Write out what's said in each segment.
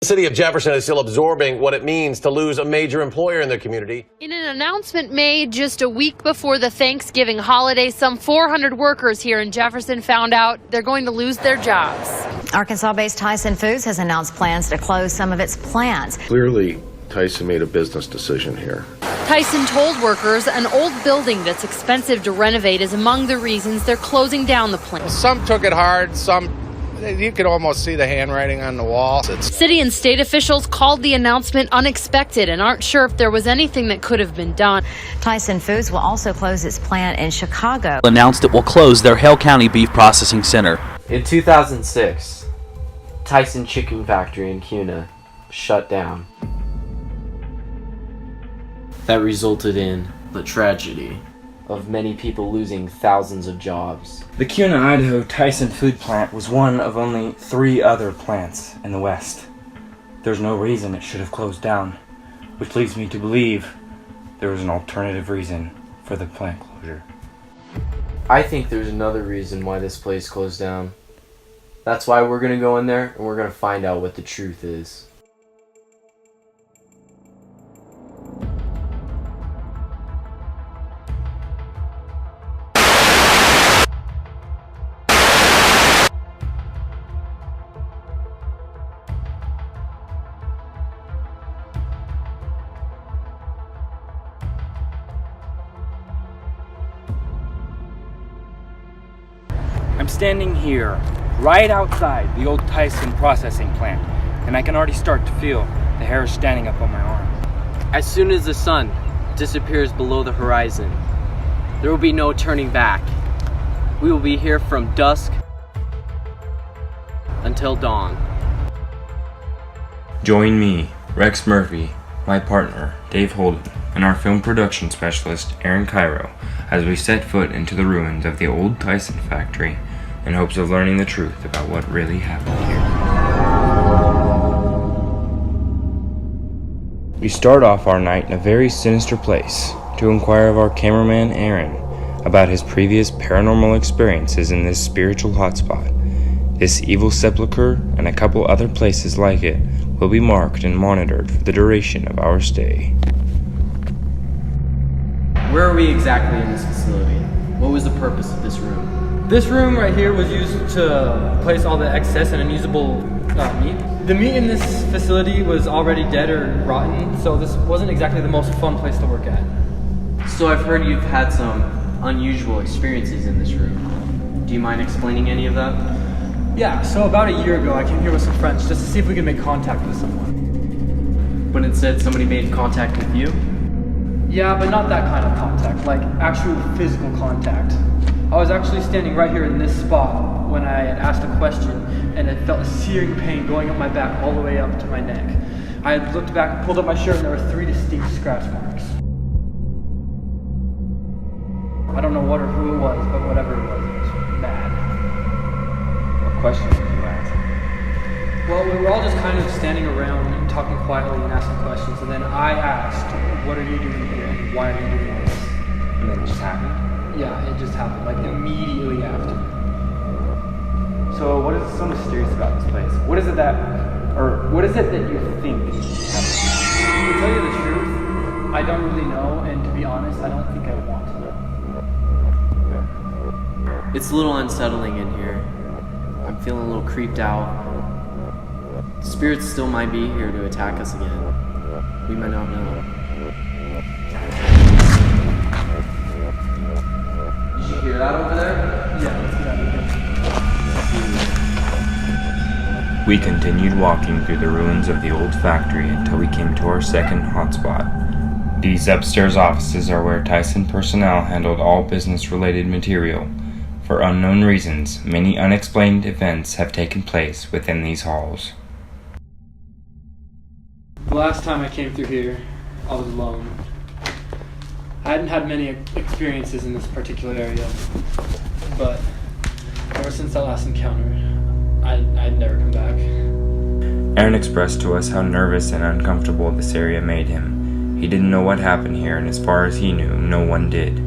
The city of Jefferson is still absorbing what it means to lose a major employer in their community. In an announcement made just a week before the Thanksgiving holiday, some 400 workers here in Jefferson found out they're going to lose their jobs. Arkansas-based Tyson Foods has announced plans to close some of its plants. Clearly, Tyson made a business decision here. Tyson told workers an old building that's expensive to renovate is among the reasons they're closing down the plant. Some took it hard, some you could almost see the handwriting on the wall. City and state officials called the announcement unexpected and aren't sure if there was anything that could have been done. Tyson Foods will also close its plant in Chicago. Announced it will close their Hale County Beef Processing Center. In 2006, Tyson Chicken Factory in Kuna shut down. That resulted in the tragedy of many people losing thousands of jobs. The Kuna, Idaho Tyson food plant was one of only 3 other plants in the West. There's no reason it should have closed down, which leads me to believe there was an alternative reason for the plant closure. I think there's another reason why this place closed down. That's why we're gonna go in there and we're gonna find out what the truth is. I'm standing here, right outside the old Tyson processing plant, and I can already start to feel the hair standing up on my arm. As soon as the sun disappears below the horizon, there will be no turning back. We will be here from dusk until dawn. Join me, Rex Murphy, my partner, Dave Holden, and our film production specialist, Aaron Cairo, as we set foot into the ruins of the old Tyson factory in hopes of learning the truth about what really happened here. We start off our night in a very sinister place to inquire of our cameraman, Aaron, about his previous paranormal experiences in this spiritual hotspot. This evil sepulcher and a couple other places like it will be marked and monitored for the duration of our stay. Where are we exactly in this facility? What was the purpose of this room? This room right here was used to place all the excess and unusable meat. The meat in this facility was already dead or rotten, so this wasn't exactly the most fun place to work at. So I've heard you've had some unusual experiences in this room. Do you mind explaining any of that? Yeah, so about a year ago I came here with some friends just to see if we could make contact with someone. But it said somebody made contact with you? Yeah, but not that kind of contact, like actual physical contact. I was actually standing right here in this spot when I had asked a question, and I felt a searing pain going up my back all the way up to my neck. I had looked back and pulled up my shirt, and there were 3 distinct scratch marks. I don't know what or who it was, but whatever it was bad. What question did you ask? Well, we were all just kind of standing around and talking quietly and asking questions, and then I asked, what are you doing here, and why are you doing this? And then it just happened? Yeah, it just happened, like immediately after. So what is so mysterious about this place? What is it that you think happened? To tell you the truth, I don't really know, and to be honest, I don't think I want to know. It's a little unsettling in here. I'm feeling a little creeped out. Spirits still might be here to attack us again. We might not know. Did you hear that over there? Yeah, let's get out of here. We continued walking through the ruins of the old factory until we came to our second hotspot. These upstairs offices are where Tyson personnel handled all business-related material. For unknown reasons, many unexplained events have taken place within these halls. The last time I came through here, I was alone. I hadn't had many experiences in this particular area, but ever since that last encounter, I'd never come back. Aaron expressed to us how nervous and uncomfortable this area made him. He didn't know what happened here, and as far as he knew, no one did.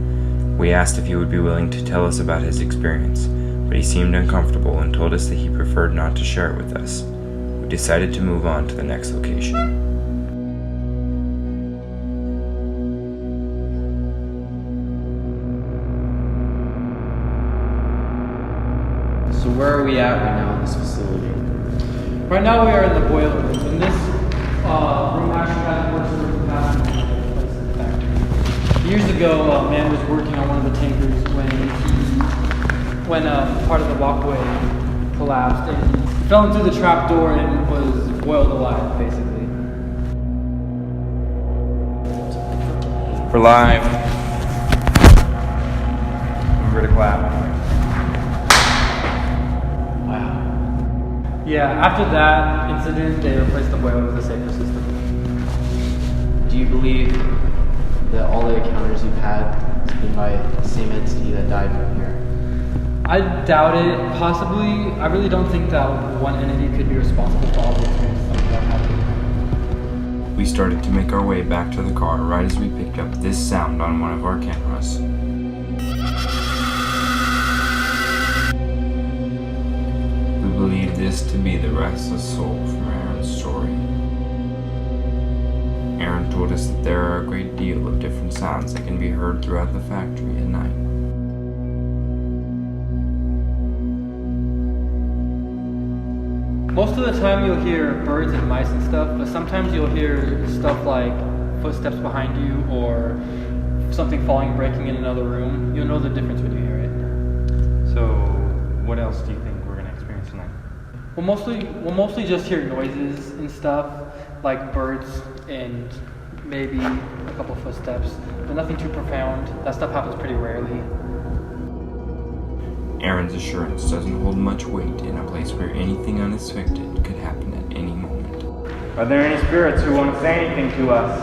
We asked if he would be willing to tell us about his experience, but he seemed uncomfortable and told us that he preferred not to share it with us. we decided to move on to the next location. So where are we at right now in this facility? Right now we are in the boiler room, and this room actually has worked for the past place in the factory. Years ago, a man was working on one of the tankers when part of the walkway collapsed, and he fell into the trap door and was boiled alive, basically. For live. Remember to clap. Yeah, after that incident, they replaced the boiler with a safer system. Do you believe that all the encounters you've had has been by the same entity that died from here? I doubt it. Possibly. I really don't think that one entity could be responsible for all the experiences that happened. We started to make our way back to the car right as we picked up this sound on one of our cameras. We believe this to be the restless soul from Aaron's story. Aaron told us that there are a great deal of different sounds that can be heard throughout the factory at night. Most of the time you'll hear birds and mice and stuff, but sometimes you'll hear stuff like footsteps behind you or something falling and breaking in another room. You'll know the difference when you hear it. So, what else do you think we're gonna experience tonight? We'll mostly just hear noises and stuff, like birds and maybe a couple footsteps, but nothing too profound. That stuff happens pretty rarely. Aaron's assurance doesn't hold much weight in a place where anything unexpected could happen at any moment. Are there any spirits who want to say anything to us?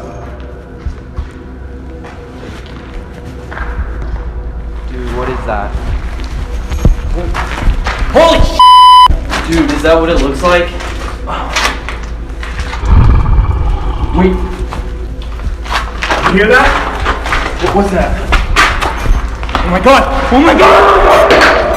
Dude, what is that? Holy sh**! Dude, is that what it looks like? Wait. You hear that? What was that? Oh my god! Oh my god!